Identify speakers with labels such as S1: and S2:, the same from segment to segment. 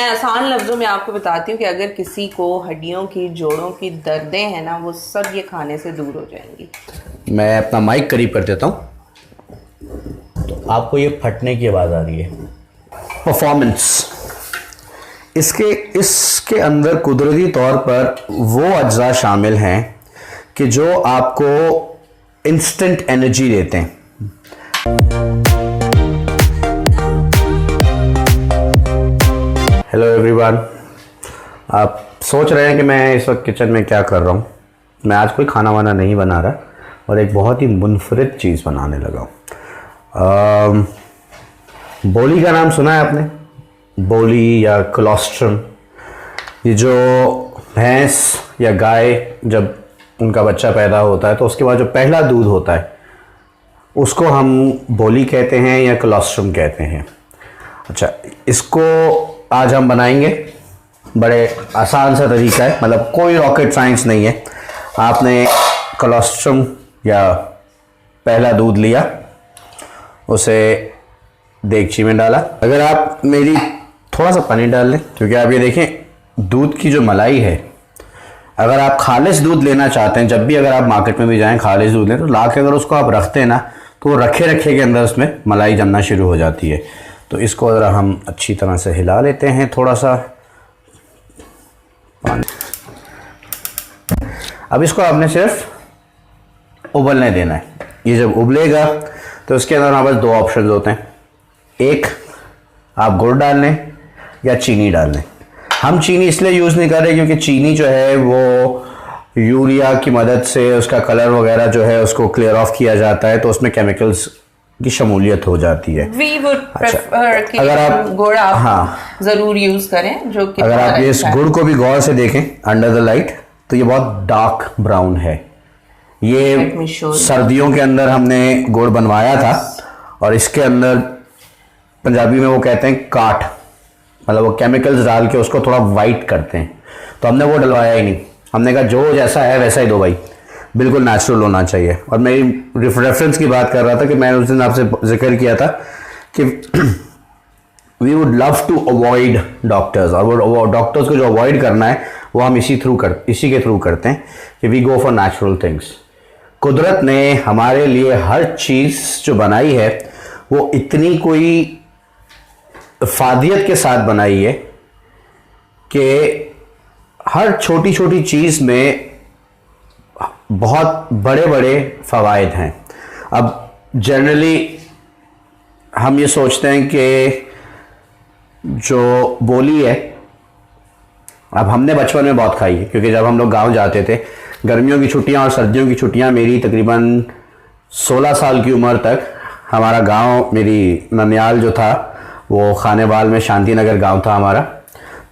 S1: मैं आसान लफ्ज़ों में आपको बताती हूँ कि अगर किसी को हड्डियों की जोड़ों की दर्दें हैं ना, वो सब ये खाने से दूर हो जाएंगी।
S2: मैं अपना माइक करीब कर देता हूँ तो आपको ये फटने की आवाज़ आ रही है। परफॉर्मेंस इसके अंदर कुदरती तौर पर वो अज्जा शामिल हैं कि जो आपको इंस्टेंट एनर्जी देते हैं। हेलो एवरीवन, आप सोच रहे हैं कि मैं इस वक्त किचन में क्या कर रहा हूँ। मैं आज कोई खाना वाना नहीं बना रहा और एक बहुत ही मुनफरिद चीज़ बनाने लगा हूँ। बोली का नाम सुना है आपने? बोली या कोलोस्ट्रम। ये जो भैंस या गाय जब उनका बच्चा पैदा होता है तो उसके बाद जो पहला दूध होता है उसको हम बोली कहते हैं या कोलोस्ट्रम कहते हैं। अच्छा, इसको आज हम बनाएंगे। बड़े आसान सा तरीका है, मतलब कोई रॉकेट साइंस नहीं है। आपने कोलोस्ट्रम या पहला दूध लिया, उसे देगची में डाला। अगर आप मेरी थोड़ा सा पानी डाल लें, क्योंकि आप ये देखें दूध की जो मलाई है, अगर आप खालिश दूध लेना चाहते हैं, जब भी अगर आप मार्केट में भी जाएं खालिश दूध लें तो ला के अगर उसको आप रखते हैं ना तो वो रखे रखे के अंदर उसमें मलाई जमना शुरू हो जाती है। तो इसको अगर हम अच्छी तरह से हिला लेते हैं, थोड़ा सा पानी। अब इसको आपने सिर्फ उबलने देना है। ये जब उबलेगा तो उसके अंदर हमारे पास दो ऑप्शन होते हैं। एक, आप गुड़ डाल लें या चीनी डाल लें। हम चीनी इसलिए यूज़ नहीं कर रहे क्योंकि चीनी जो है वो यूरिया की मदद से उसका कलर वगैरह जो है उसको क्लियर ऑफ किया जाता है, तो उसमें केमिकल्स की शमूलियत हो जाती है।
S1: We would prefer कि
S2: अगर आप
S1: गुड़ आप जरूर यूज करें, जो कि
S2: अगर आप ये इस गुड़ को भी गौर से देखें अंडर द लाइट तो ये बहुत डार्क ब्राउन है। ये सर्दियों के अंदर हमने गुड़ बनवाया था और इसके अंदर पंजाबी में वो कहते हैं काठ, मतलब वो केमिकल्स डाल के उसको थोड़ा वाइट करते हैं। तो हमने वो डलवाया ही नहीं। हमने कहा जो जैसा है वैसा ही दो भाई, बिल्कुल नेचुरल होना चाहिए। और मेरी रेफरेंस की बात कर रहा था कि मैंने उस दिन आपसे जिक्र किया था कि we would love to avoid doctors, और वो डॉक्टर्स को जो अवॉइड करना है वो हम इसी के थ्रू करते हैं कि we go for natural things. कुदरत ने हमारे लिए हर चीज़ जो बनाई है वो इतनी कोई इफादियत के साथ बनाई है कि हर छोटी छोटी चीज़ में बहुत बड़े बड़े फ़वाइद हैं। अब जनरली हम ये सोचते हैं कि जो बोली है, अब हमने बचपन में बहुत खाई है क्योंकि जब हम लोग गांव जाते थे, गर्मियों की छुट्टियां और सर्दियों की छुट्टियां, मेरी तकरीबन 16 साल की उम्र तक हमारा गांव, मेरी ननियाल जो था वो खानेवाल में, शांति नगर गाँव था हमारा,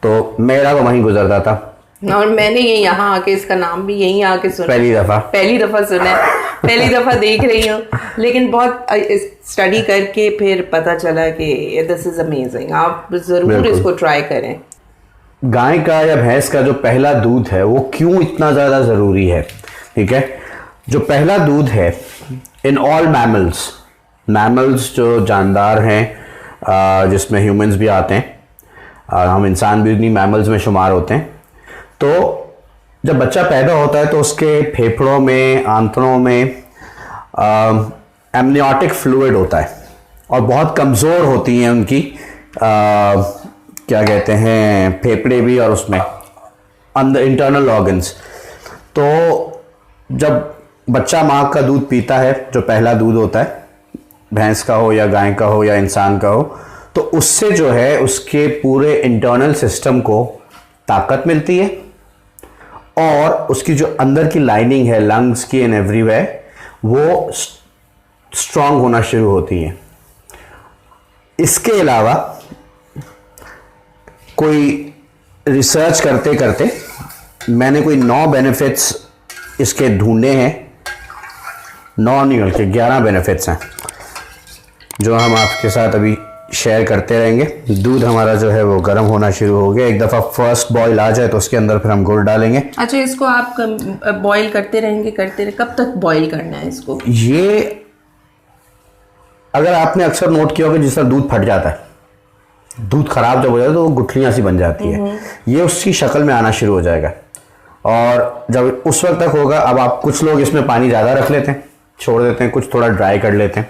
S2: तो मेरा तो वहीं गुजरता था।
S1: और मैंने ये यहाँ आके इसका नाम भी यहीं आके सुना, पहली दफ़ा सुना है, पहली दफ़ा देख रही हूँ। लेकिन बहुत स्टडी करके फिर पता चला कि दिस इज़ अमेजिंग। आप ज़रूर इसको ट्राई करें।
S2: गाय का या भैंस का जो पहला दूध है वो क्यों इतना ज़्यादा ज़रूरी है? ठीक है, जो पहला दूध है इन ऑल मैमल्स जो जानदार हैं, जिसमें ह्यूमंस भी आते हैं, हम इंसान भी उन्हीं मैमल्स में शुमार होते हैं। तो जब बच्चा पैदा होता है तो उसके फेफड़ों में, आंतड़ों में एमनियोटिक फ्लूइड होता है और बहुत कमज़ोर होती हैं उनकी क्या कहते हैं, फेफड़े भी और उसमें अंदर इंटरनल ऑर्गन्स। तो जब बच्चा माँ का दूध पीता है, जो पहला दूध होता है, भैंस का हो या गाय का हो या इंसान का हो, तो उससे जो है उसके पूरे इंटरनल सिस्टम को ताकत मिलती है और उसकी जो अंदर की लाइनिंग है लंग्स की एंड एवरीवेयर, वो स्ट्रांग होना शुरू होती है। इसके अलावा कोई रिसर्च करते करते मैंने कोई 9 बेनिफिट्स इसके ढूंढे हैं। 9 नहीं बल्कि 11 बेनिफिट्स हैं जो हम आपके साथ अभी शेयर करते रहेंगे। दूध हमारा जो है वो गर्म होना शुरू हो गया। एक दफ़ा फर्स्ट बॉईल आ जाए तो उसके अंदर फिर हम गुड़ डालेंगे।
S1: अच्छा, इसको आप बॉईल करते रहेंगे? कब तक बॉईल करना है इसको?
S2: ये अगर आपने अक्सर नोट किया होगा जिस तरह दूध फट जाता है, दूध खराब जब हो जाता है तो वो गुठलियाँ सी बन जाती है, ये उसकी शक्ल में आना शुरू हो जाएगा। और जब उस वक्त तक होगा, अब आप कुछ लोग इसमें पानी ज़्यादा रख लेते हैं, छोड़ देते हैं, कुछ थोड़ा ड्राई कर लेते हैं,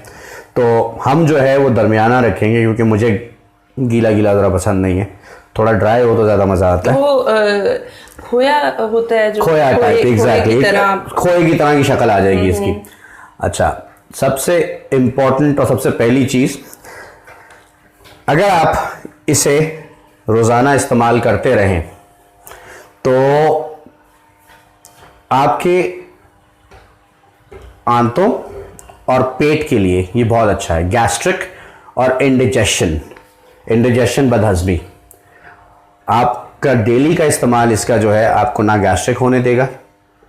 S2: तो हम जो है वो दरमियाना रखेंगे, क्योंकि मुझे गीला गीला ज़रा पसंद नहीं है, थोड़ा ड्राई हो तो ज़्यादा मज़ा आता है।
S1: वो खोया होता है जो
S2: खोया टाइप, एग्जैक्टली खोए की तरह की शक्ल आ जाएगी इसकी। अच्छा, सबसे इम्पोर्टेंट और सबसे पहली चीज़, अगर आप इसे रोज़ाना इस्तेमाल करते रहें तो आपके आंतों और पेट के लिए ये बहुत अच्छा है। गैस्ट्रिक और इंडिजेशन बदहजमी, आपका डेली का इस्तेमाल इसका जो है आपको ना गैस्ट्रिक होने देगा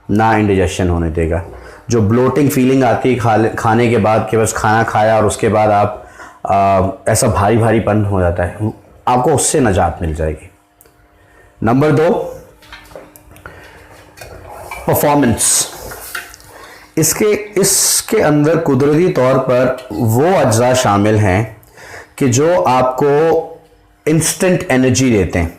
S2: ना इंडिजेशन होने देगा। जो ब्लोटिंग फीलिंग आती है खाने के बाद, कि बस खाना खाया और उसके बाद आप ऐसा भारी भारीपन हो जाता है, आपको उससे निजात मिल जाएगी। Number 2, performance. इसके अंदर कुदरती तौर पर वो अज्जा शामिल हैं कि जो आपको इंस्टेंट एनर्जी देते हैं।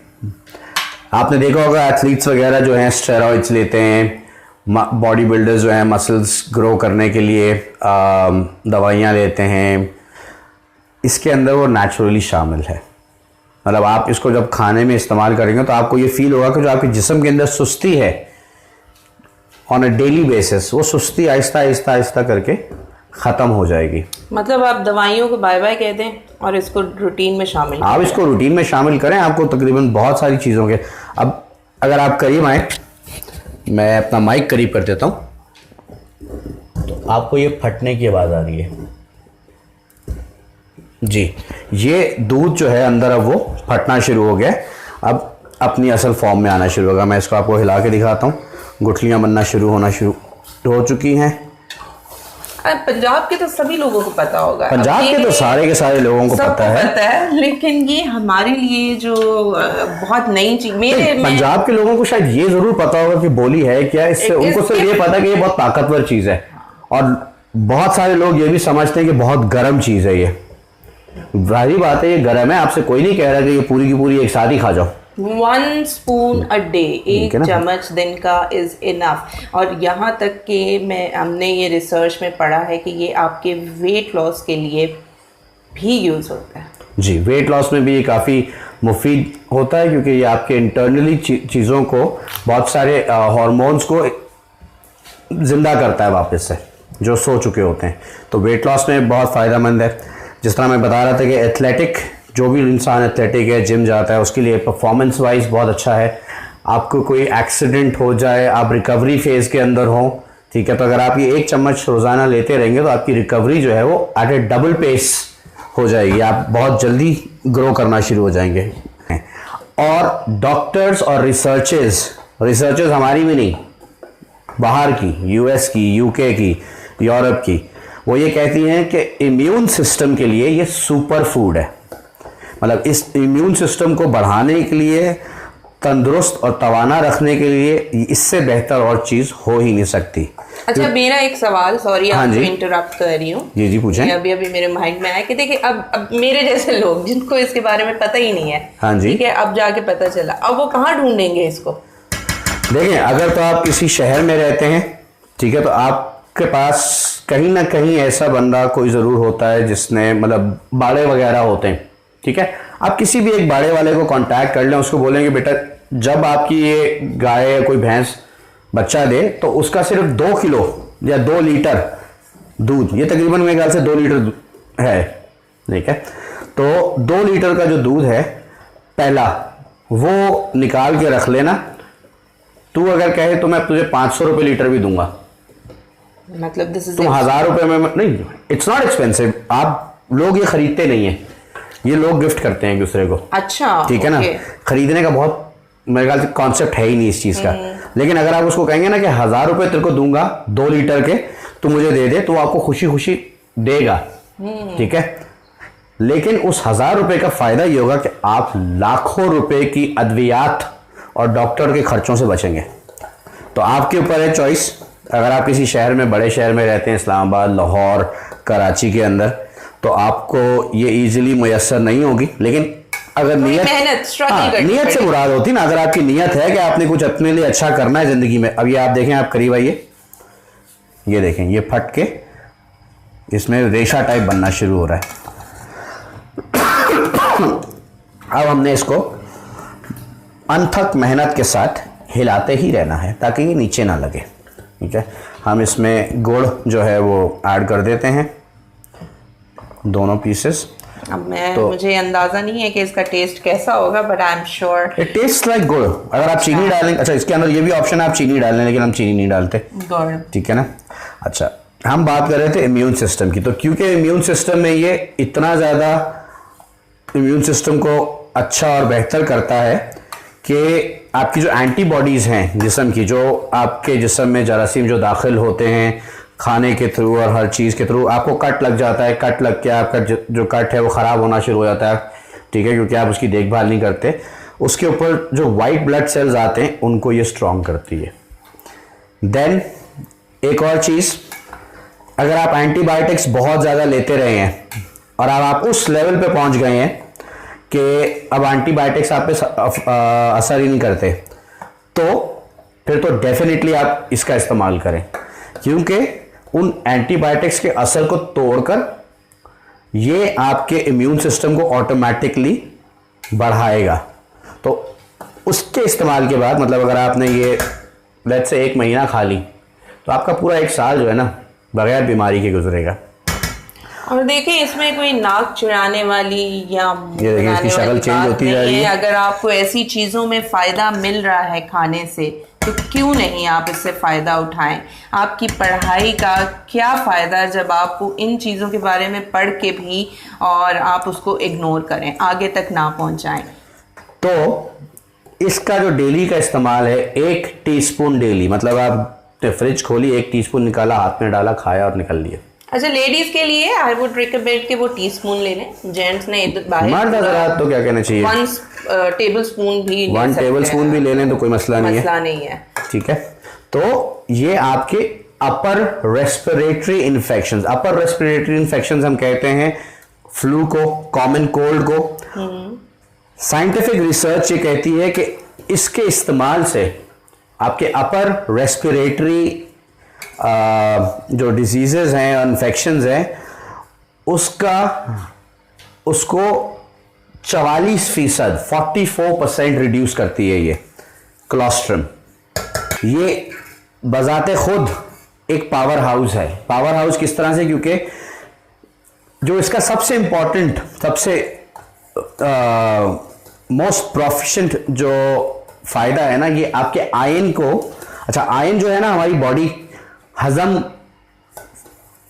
S2: आपने देखा होगा एथलीट्स वगैरह जो हैं स्टेरॉइड्स लेते हैं, बॉडी बिल्डर्स जो हैं मसल्स ग्रो करने के लिए दवाइयाँ लेते हैं, इसके अंदर वो नेचुरली शामिल है। मतलब आप इसको जब खाने में इस्तेमाल करेंगे तो आपको ये फील होगा कि जो आपके जिस्म के अंदर सुस्ती है ऑन अ डेली बेसिस, वो सुस्ती आहिस्ता आहिस्ता आहिस्ता करके ख़त्म हो जाएगी।
S1: मतलब आप दवाइयों को बाय बाय कह दें और इसको रूटीन में शामिल
S2: आप इसको रूटीन में शामिल करें, आपको तकरीबन बहुत सारी चीज़ों के। अब अगर आप करीब आए, मैं अपना माइक करीब कर देता हूँ, तो आपको ये फटने की आवाज़ आ रही है जी, ये दूध जो है अंदर अब वो फटना शुरू हो गया, अब अपनी असल फॉर्म में आना शुरू होगा। मैं इसको आपको हिला के दिखाता हूँ, गुठलियाँ बनना शुरू हो चुकी हैं।
S1: पंजाब के तो सभी लोगों को पता होगा,
S2: पंजाब के तो सारे के सारे लोगों को पता है,
S1: लेकिन ये हमारे लिए जो बहुत नई चीज,
S2: पंजाब के लोगों को शायद ये जरूर पता होगा कि बोली है क्या, इससे उनको सिर्फ ये पता है कि ये बहुत ताकतवर चीज है, और बहुत सारे लोग ये भी समझते हैं कि बहुत गर्म चीज है। ये जाहिर बात है, ये गर्म है, आपसे कोई नहीं कह रहा कि ये पूरी की पूरी एक साथ ही खा जाओ।
S1: 1 स्पून अ डे, 1 चम्मच दिन का इज इनफ। और यहाँ तक कि हमने ये रिसर्च में पढ़ा है कि ये आपके वेट लॉस के लिए भी यूज़ होता है। जी,
S2: वेट लॉस में भी ये काफ़ी मुफीद होता है, क्योंकि ये आपके इंटरनली चीज़ों को, बहुत सारे हार्मोन्स को जिंदा करता है वापस से, जो सो चुके होते हैं। तो वेट लॉस में बहुत फ़ायदेमंद है। जिस तरह मैं बता रहा था कि एथलेटिक, जो भी इंसान एथलेटिक है, जिम जाता है, उसके लिए परफॉर्मेंस वाइज बहुत अच्छा है। आपको कोई एक्सीडेंट हो जाए, आप रिकवरी फेज़ के अंदर हो, ठीक है, तो अगर आप ये 1 चम्मच रोज़ाना लेते रहेंगे तो आपकी रिकवरी जो है वो एट ए डबल पेस हो जाएगी, आप बहुत जल्दी ग्रो करना शुरू हो जाएंगे। और डॉक्टर्स और रिसर्चर्स हमारी भी नहीं, बाहर की, यूएस की, यूके की, यूरोप की, वो ये कहती हैं कि इम्यून सिस्टम के लिए ये सुपर फूड है। मतलब इस इम्यून सिस्टम को बढ़ाने के लिए, तंदुरुस्त और तवाना रखने के लिए इससे बेहतर और चीज़ हो ही नहीं सकती।
S1: अच्छा, मेरा एक सवाल, सॉरी आपको इंटरप्ट कर रही हूँ।
S2: जी पूछें।
S1: अभी मेरे माइंड में आया कि देखिए, अब मेरे जैसे लोग जिनको इसके बारे में पता ही नहीं है,
S2: हाँ जी,
S1: ठीक है, अब जाके पता चला, अब वो कहाँ ढूंढेंगे इसको?
S2: देखें, अगर तो आप किसी शहर में रहते हैं, ठीक है, तो आपके पास कहीं ना कहीं ऐसा बंदा कोई ज़रूर होता है जिसने, मतलब बाड़े वगैरह होते हैं, ठीक है, आप किसी भी एक बाड़े वाले को कांटेक्ट कर लें, उसको बोलेंगे बेटा जब आपकी ये गाय या कोई भैंस बच्चा दे तो उसका सिर्फ 2 किलो या 2 लीटर दूध, ये तकरीबन मेरे ख्याल से 2 लीटर है, ठीक है, तो 2 लीटर का जो दूध है पहला, वो निकाल के रख लेना। तू अगर कहे तो मैं तुझे 500 रुपये लीटर भी दूंगा,
S1: मतलब
S2: तुम 1000 रुपये में नहीं, इट्स नॉट एक्सपेंसिव। आप लोग ये खरीदते नहीं है, ये लोग गिफ्ट करते हैं एक दूसरे को।
S1: अच्छा,
S2: ठीक है ना, खरीदने का बहुत मेरे ख्याल से कॉन्सेप्ट है ही नहीं इस चीज़ का। लेकिन अगर आप उसको कहेंगे ना कि 1000 रुपये तेरे को दूंगा 2 लीटर के, तू मुझे दे दे, तो आपको खुशी खुशी देगा, ठीक है। लेकिन उस 1000 रुपये का फायदा ये होगा कि आप लाखों रुपए की अद्वियात और डॉक्टर के खर्चों से बचेंगे। तो आपके ऊपर है चॉइस। अगर आप किसी शहर में, बड़े शहर में रहते हैं, इस्लामाबाद, लाहौर, कराची के अंदर, तो आपको ये ईजिली मुयस्सर नहीं होगी, लेकिन अगर
S1: मेहनत स्ट्रगल
S2: नीयत से मुराद होती ना, अगर आपकी नीयत है कि आपने कुछ अपने लिए अच्छा करना है जिंदगी में। अब ये आप देखें, आप करीब आइए, ये देखें, ये फट के इसमें रेशा टाइप बनना शुरू हो रहा है। अब हमने इसको अनथक मेहनत के साथ हिलाते ही रहना है ताकि ये नीचे ना लगे। ठीक है, हम इसमें गुड़ जो है वो ऐड कर देते हैं, दोनों पीसेस।
S1: अब मुझे अंदाजा नहीं है कि इसका टेस्ट कैसा होगा, but I am sure
S2: it taste like गुड़। अगर आप चीनी डालें, अच्छा इसके अंदर ये भी ऑप्शन है आप चीनी डालें, लेकिन हम चीनी नहीं डालते,
S1: गुड़।
S2: ठीक है ना। अच्छा, हम बात कर रहे थे इम्यून सिस्टम की, तो क्योंकि इम्यून सिस्टम में ये इतना ज़्यादा इम्यून सिस्टम को अच्छा और बेहतर करता है कि आपकी जो एंटीबॉडीज़ हैं जिस्म की, जो आपके जिस्म में जरासीम जो दाखिल होते हैं खाने के थ्रू और हर चीज़ के थ्रू, आपको कट लग जाता है, कट लग के आपका जो कट है वो ख़राब होना शुरू हो जाता है, ठीक है, क्योंकि आप उसकी देखभाल नहीं करते। उसके ऊपर जो वाइट ब्लड सेल्स आते हैं उनको ये स्ट्रॉन्ग करती है। देन एक और चीज़, अगर आप एंटीबायोटिक्स बहुत ज़्यादा लेते रहे हैं और अब आप उस लेवल पे पहुंच गए हैं कि अब एंटीबायोटिक्स आप पे असर ही नहीं करते, तो फिर तो डेफिनेटली आप इसका इस्तेमाल करें, क्योंकि उन एंटीबायोटिक्स के असर को तोड़कर ये आपके इम्यून सिस्टम को ऑटोमेटिकली बढ़ाएगा। तो उसके इस्तेमाल के बाद, मतलब अगर आपने ये लेट्स से 1 महीना खा ली, तो आपका पूरा 1 साल जो है ना बगैर बीमारी के गुजरेगा।
S1: और देखिए, इसमें कोई नाक चुराने वाली या
S2: ये देखिए इसकी शक्ल चेंज होती जा रही है।
S1: अगर आपको ऐसी चीज़ों में फ़ायदा मिल रहा है खाने से, तो क्यों नहीं आप इससे फ़ायदा उठाएं। आपकी पढ़ाई का क्या फ़ायदा जब आपको इन चीज़ों के बारे में पढ़ के भी और आप उसको इग्नोर करें, आगे तक ना पहुंचाएं।
S2: तो इसका जो डेली का इस्तेमाल है, 1 टीस्पून डेली, मतलब आपने फ्रिज खोली, 1 टीस्पून निकाला, हाथ में डाला, खाया और निकल लिया।
S1: अच्छा, लेडीज के लिए आई वुड रिकमेंड कि वो टीस्पून ले लें। जेंट्स ने
S2: मर्द हज़रात तो क्या कहना चाहिए,
S1: 1 टेबलस्पून भी
S2: 1 टेबलस्पून भी ले लें तो कोई मसला नहीं
S1: है।
S2: ठीक है, तो ये आपके upper respiratory infections, upper respiratory infections हम कहते हैं फ्लू को, कॉमन कोल्ड को। साइंटिफिक रिसर्च ये कहती है कि इसके इस्तेमाल से आपके अपर रेस्पिरेटरी जो डिजीजेज हैं, इन्फेक्शंस हैं, उसको 44%, 44% रिड्यूस करती है ये कोलोस्ट्रम। ये बजाते खुद एक पावर हाउस है। पावर हाउस किस तरह से, क्योंकि जो इसका सबसे इंपॉर्टेंट, सबसे मोस्ट प्रोफिशिएंट जो फायदा है ना, ये आपके आयन को, अच्छा आयन जो है ना हमारी बॉडी हजम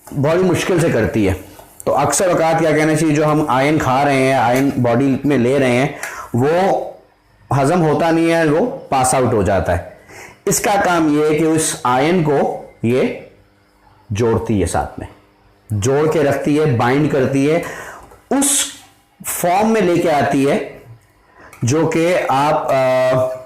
S2: बड़ी मुश्किल से करती है। तो अक्सर औकात क्या कहना चाहिए, जो हम आयन खा रहे हैं, आयन बॉडी में ले रहे हैं, वो हजम होता नहीं है, वो पास आउट हो जाता है। इसका काम ये है कि उस आयन को ये जोड़ती है, साथ में जोड़ के रखती है, बाइंड करती है, उस फॉर्म में लेके आती है जो कि आप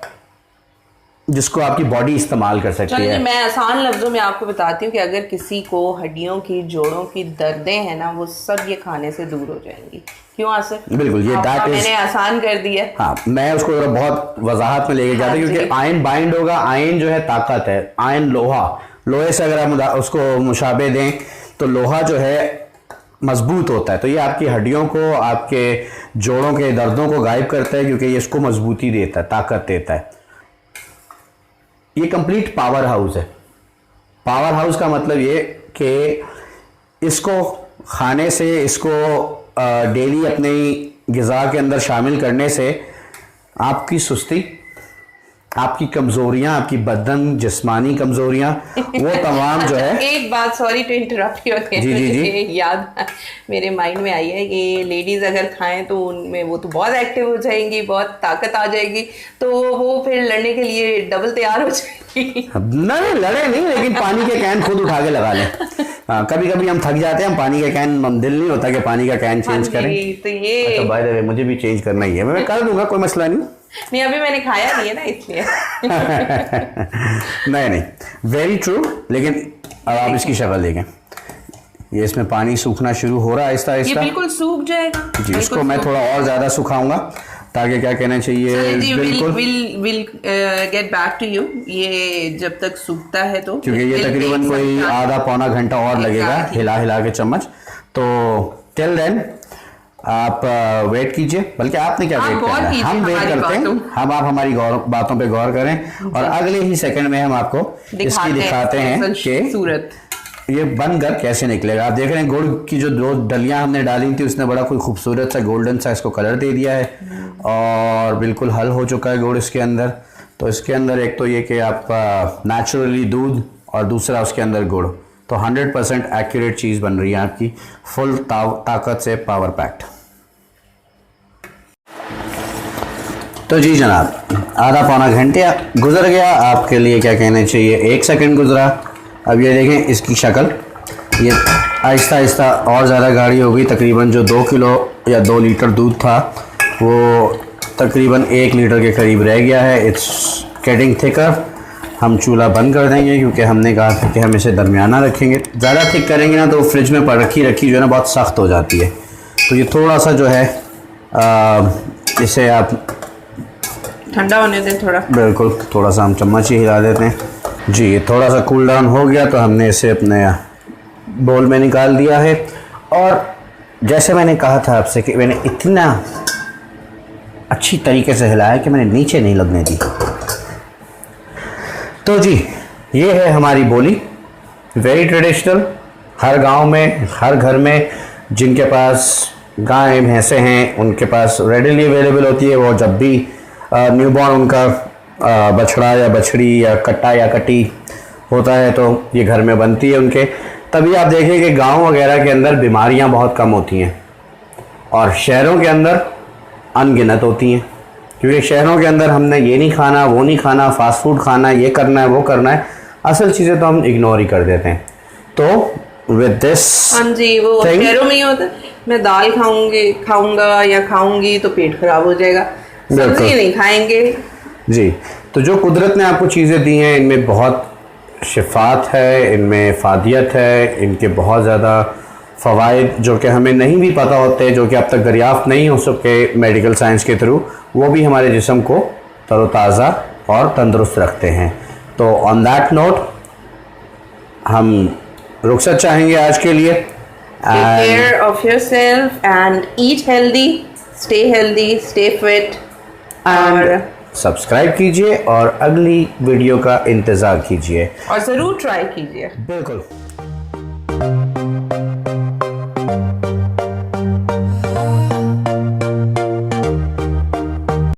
S2: जिसको आपकी बॉडी इस्तेमाल कर सकती है।
S1: मैं आसान लफ्जों में आपको बताती हूँ कि अगर किसी को हड्डियों की, जोड़ों की दर्दें हैं ना, वो सब ये खाने से दूर हो जाएंगी। क्यों आसिफ?
S2: बिल्कुल, ये
S1: मैंने आसान कर दिया।
S2: हाँ, मैं उसको बहुत वजाहत में लेके जाता हूँ, क्योंकि आयन बाइंड होगा। आयन जो है ताकत है, आयन लोहा, लोहे से अगर आप उसको मुशाबे दें तो लोहा जो है मजबूत होता है, तो ये आपकी हड्डियों को, आपके जोड़ों के दर्दों को गायब करता है, क्योंकि ये इसको मजबूती देता है, ताकत देता है। ये कंप्लीट पावर हाउस है। पावर हाउस का मतलब ये कि इसको खाने से, इसको डेली अपनी ग़िज़ा के अंदर शामिल करने से आपकी सुस्ती, आपकी कमजोरियां, आपकी बदन जिस्मानी कमजोरियां, वो तमाम जो है।
S1: एक बात, सॉरी टू इंटरप्ट यू, जी याद मेरे माइंड में आई है कि लेडीज अगर खाएं तो उनमें वो तो बहुत एक्टिव हो जाएंगी, बहुत ताकत आ जाएगी, तो वो फिर लड़ने के लिए डबल तैयार हो जाएगी।
S2: नहीं, लड़े नहीं, लेकिन पानी के कैन खुद उठा के लगा लें। कभी कभी हम थक जाते हैं, हम पानी का कैन, दिल नहीं होता कि पानी का कैन चेंज करें।
S1: तो ये
S2: बाय द वे मुझे भी चेंज करना ही है, मैं कर दूंगा, कोई मसला नहीं।
S1: नहीं, अभी मैंने खाया नहीं है ना, इसलिए।
S2: नहीं, वेरी ट्रू। लेकिन अब आप इसकी शक्ल देखें, ये इसमें पानी सूखना शुरू हो रहा है आहिस्ता
S1: ये
S2: आहिस्ता
S1: बिल्कुल सूख जाएगा
S2: जी। इसको मैं थोड़ा और ज़्यादा सुखाऊंगा ताकि क्या कहना चाहिए बिल्कुल
S1: will get back to you ये जब तक सूखता है तो,
S2: क्योंकि ये तकरीबन कोई आधा पौना घंटा और लगेगा हिला हिला के चम्मच। तो टिल देन आप वेट कीजिए, बल्कि आपने क्या वेट करना है, हम वेट करते हैं, हम आप हमारी बातों पे गौर करें और अगले ही सेकंड में हम आपको इसकी दिखाते हैं कि सूरत ये बनकर कैसे निकलेगा। आप देख रहे हैं गुड़ की जो दो डलियां हमने डाली थी उसने बड़ा कोई खूबसूरत सा गोल्डन सा इसको कलर दे दिया है और बिल्कुल हल हो चुका है गुड़ इसके अंदर। तो इसके अंदर एक तो ये कि आपका नेचुरली दूध और दूसरा उसके अंदर गुड़, तो 100% एक्यूरेट चीज़ बन रही है आपकी, फुल ताकत से पावर पैक्ड। तो जी जनाब आधा पौना घंटे गुजर गया, आपके लिए क्या कहना चाहिए 1 सेकंड गुजरा। अब ये देखें इसकी शक्ल, ये आहिस्ता आहिस्ता और ज़्यादा गाढ़ी हो गई। तकरीबन जो 2 किलो या 2 लीटर दूध था वो तकरीबन 1 लीटर के करीब रह गया है। It's getting thicker. हम चूल्हा बंद कर देंगे क्योंकि हमने कहा था कि हम इसे दरमियाना रखेंगे। ज़्यादा थिक करेंगे ना तो फ्रिज में रखी जो है ना बहुत सख्त हो जाती है। तो ये थोड़ा सा जो है इसे आप
S1: ठंडा होने दें थोड़ा,
S2: बिल्कुल थोड़ा सा हम चम्मच ही हिला देते हैं जी। ये थोड़ा सा कूल डाउन हो गया तो हमने इसे अपने बोल में निकाल दिया है। और जैसे मैंने कहा था आपसे कि मैंने इतना अच्छी तरीके से हिलाया कि मैंने नीचे नहीं लगने दी। तो जी ये है हमारी बोली, वेरी ट्रेडिशनल। हर गांव में, हर घर में जिनके पास गाय भैंसे हैं उनके पास रेडिली अवेलेबल होती है। वो जब भी न्यूबॉर्न उनका बछड़ा या बछड़ी या कट्टा या कटी होता है तो ये घर में बनती है उनके। तभी आप देखें कि गांव वगैरह के अंदर बीमारियां बहुत कम होती हैं और शहरों के अंदर अनगिनत होती हैं, क्योंकि शहरों के अंदर हमने ये नहीं खाना, वो नहीं खाना, फास्ट फूड खाना, ये करना है, वो करना है, असल चीज़ें तो हम इग्नोर ही कर देते हैं। तो विद दिस
S1: हाँ जी, वो शहरों में ही होता है, मैं दाल खाऊंगा या खाऊंगी तो पेट खराब हो जाएगा, सब्जी नहीं खाएंगे
S2: जी। तो जो कुदरत ने आपको चीज़ें दी हैं इनमें बहुत शिफात है, इनमें फ़ादियत है, इनके बहुत ज़्यादा फ़वाइद जो कि हमें नहीं भी पता होते, जो कि अब तक दरियाफ़्त नहीं हो सके मेडिकल साइंस के थ्रू, वो भी हमारे जिस्म को तरोताज़ा और तंदुरुस्त रखते हैं। तो ऑन दैट नोट हम रुखसत चाहेंगे आज के लिए।
S1: Take care of yourself and eat healthy, stay fit और
S2: सब्सक्राइब कीजिए और अगली वीडियो का इंतज़ार कीजिए
S1: और ज़रूर ट्राई कीजिए।
S2: बिल्कुल।